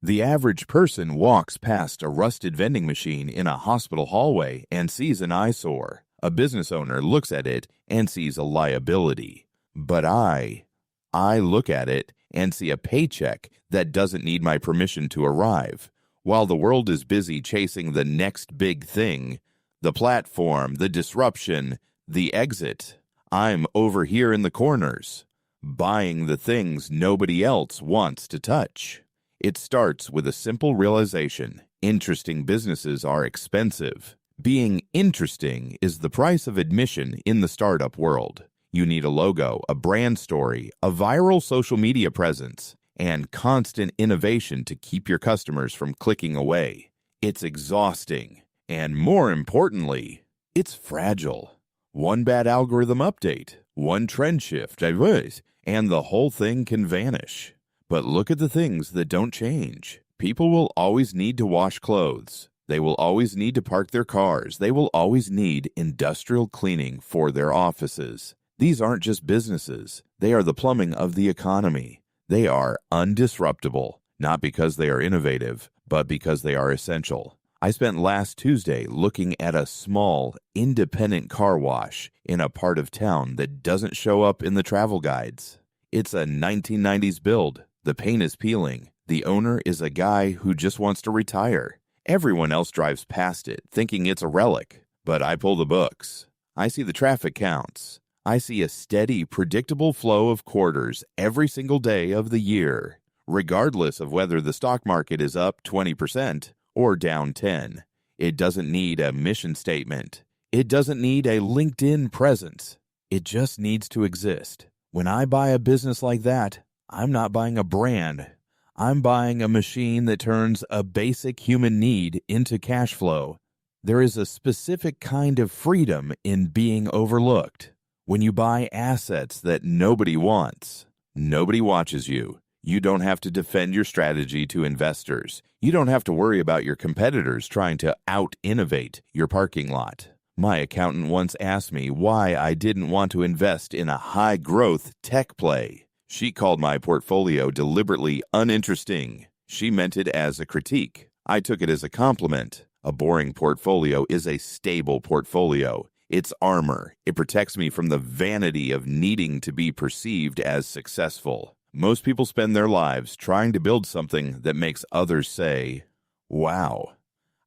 The average person walks past a rusted vending machine in a hospital hallway and sees an eyesore. A business owner looks at it and sees a liability. But I look at it and see a paycheck that doesn't need my permission to arrive. While the world is busy chasing the next big thing, the platform, the disruption, the exit, I'm over here in the corners, buying the things nobody else wants to touch. It starts with a simple realization: interesting businesses are expensive. Being interesting is the price of admission in the startup world. You need a logo, a brand story, a viral social media presence, and constant innovation to keep your customers from clicking away. It's exhausting, and more importantly, it's fragile. One bad algorithm update, one trend shift, and the whole thing can vanish. But look at the things that don't change. People will always need to wash clothes. They will always need to park their cars. They will always need industrial cleaning for their offices. These aren't just businesses. They are the plumbing of the economy. They are undisruptible, not because they are innovative, but because they are essential. I spent last Tuesday looking at a small, independent car wash in a part of town that doesn't show up in the travel guides. It's a 1990s build. The paint is peeling. The owner is a guy who just wants to retire. Everyone else drives past it, thinking it's a relic. But I pull the books. I see the traffic counts. I see a steady, predictable flow of quarters every single day of the year, regardless of whether the stock market is up 20% or down 10%. It doesn't need a mission statement. It doesn't need a LinkedIn presence. It just needs to exist. When I buy a business like that, I'm not buying a brand. I'm buying a machine that turns a basic human need into cash flow. There is a specific kind of freedom in being overlooked. When you buy assets that nobody wants, nobody watches you. You don't have to defend your strategy to investors. You don't have to worry about your competitors trying to out-innovate your parking lot. My accountant once asked me why I didn't want to invest in a high-growth tech play. She called my portfolio deliberately uninteresting. She meant it as a critique. I took it as a compliment. A boring portfolio is a stable portfolio. It's armor. It protects me from the vanity of needing to be perceived as successful. Most people spend their lives trying to build something that makes others say, "Wow."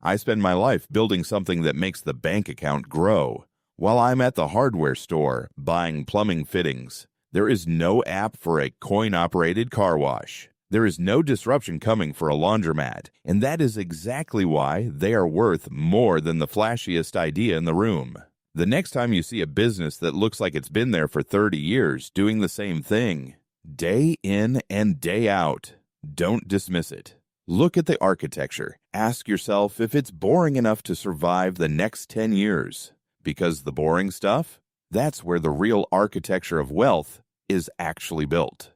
I spend my life building something that makes the bank account grow. While I'm at the hardware store buying plumbing fittings, there is no app for a coin-operated car wash. There is no disruption coming for a laundromat, and that is exactly why they are worth more than the flashiest idea in the room. The next time you see a business that looks like it's been there for 30 years doing the same thing, day in and day out, don't dismiss it. Look at the architecture. Ask yourself if it's boring enough to survive the next 10 years. Because the boring stuff, that's where the real architecture of wealth is actually built.